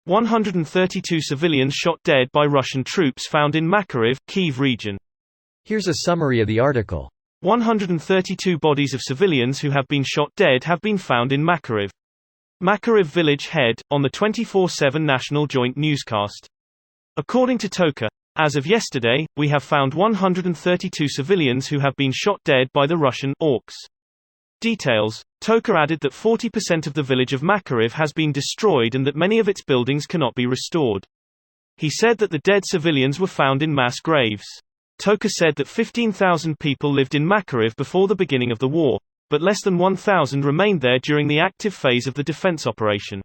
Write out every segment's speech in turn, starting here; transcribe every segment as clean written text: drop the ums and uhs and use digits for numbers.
132 civilians shot dead by Russian troops found in Makariv, Kyiv region. Here's a summary of the article. 132 bodies of civilians who have been shot dead have been found in Makariv. Makariv village head, on the 24/7 national joint newscast. According to Toka, as of yesterday, we have found 132 civilians who have been shot dead by the Russian orcs. Details. Toka added that 40% of the village of Makariv has been destroyed and that many of its buildings cannot be restored. He said that the dead civilians were found in mass graves. Toka said that 15,000 people lived in Makariv before the beginning of the war, but less than 1,000 remained there during the active phase of the defense operation.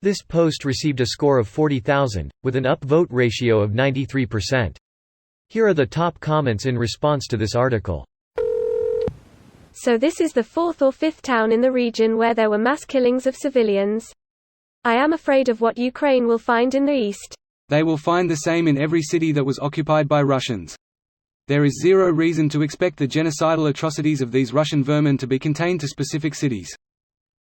This post received a score of 40,000, with an upvote ratio of 93%. Here are the top comments in response to this article. So this is the fourth or fifth town in the region where there were mass killings of civilians. I am afraid of what Ukraine will find in the east. They will find the same in every city that was occupied by Russians. There is zero reason to expect the genocidal atrocities of these Russian vermin to be contained to specific cities.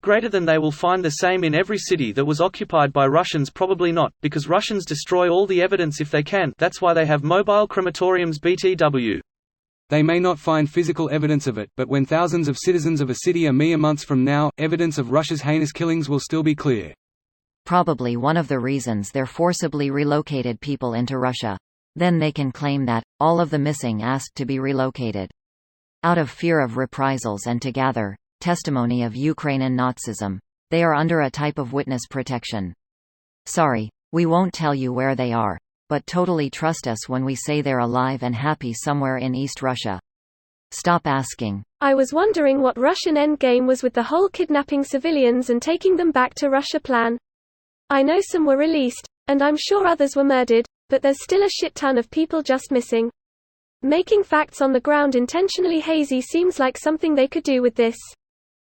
Greater than they will find the same in every city that was occupied by Russians, probably not, because Russians destroy all the evidence if they can. That's why they have mobile crematoriums BTW. They may not find physical evidence of it, but when thousands of citizens of a city are mere months from now, evidence of Russia's heinous killings will still be clear. Probably one of the reasons they're forcibly relocated people into Russia. Then they can claim that all of the missing asked to be relocated out of fear of reprisals and to gather testimony of Ukrainian Nazism. They are under a type of witness protection. Sorry, we won't tell you where they are, but totally trust us when we say they're alive and happy somewhere in East Russia. Stop asking. I was wondering what Russian endgame was with the whole kidnapping civilians and taking them back to Russia plan. I know some were released, and I'm sure others were murdered, but there's still a shit ton of people just missing. Making facts on the ground intentionally hazy seems like something they could do with this.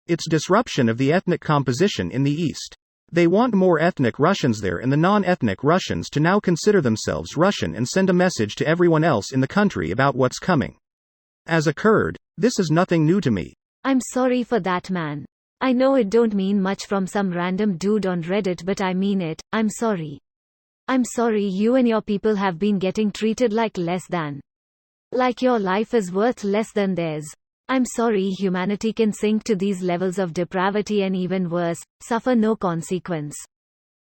It's disruption of the ethnic composition in the East. They want more ethnic Russians there and the non-ethnic Russians to now consider themselves Russian and send a message to everyone else in the country about what's coming. As a Kurd, this is nothing new to me. I'm sorry for that, man. I know it don't mean much from some random dude on Reddit, but I mean it. I'm sorry. I'm sorry you and your people have been getting treated like less than. Like your life is worth less than theirs. I'm sorry humanity can sink to these levels of depravity and even worse, suffer no consequence.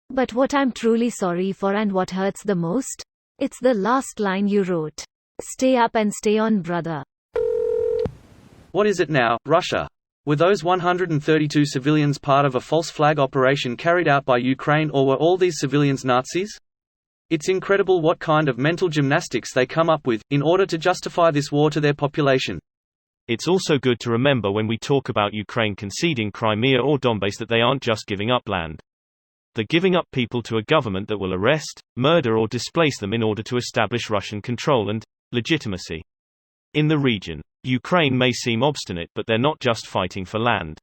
But what I'm truly sorry for and what hurts the most? It's the last line you wrote. Stay up and stay on, brother. What is it now, Russia? Were those 132 civilians part of a false flag operation carried out by Ukraine, or were all these civilians Nazis? It's incredible what kind of mental gymnastics they come up with, in order to justify this war to their population. It's also good to remember when we talk about Ukraine conceding Crimea or Donbass that they aren't just giving up land. They're giving up people to a government that will arrest, murder or displace them in order to establish Russian control and legitimacy in the region. Ukraine may seem obstinate, but they're not just fighting for land.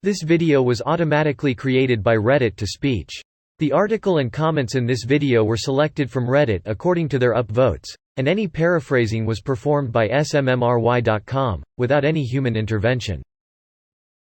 This video was automatically created by Reddit to speech. The article and comments in this video were selected from Reddit according to their upvotes, and any paraphrasing was performed by smmry.com, without any human intervention.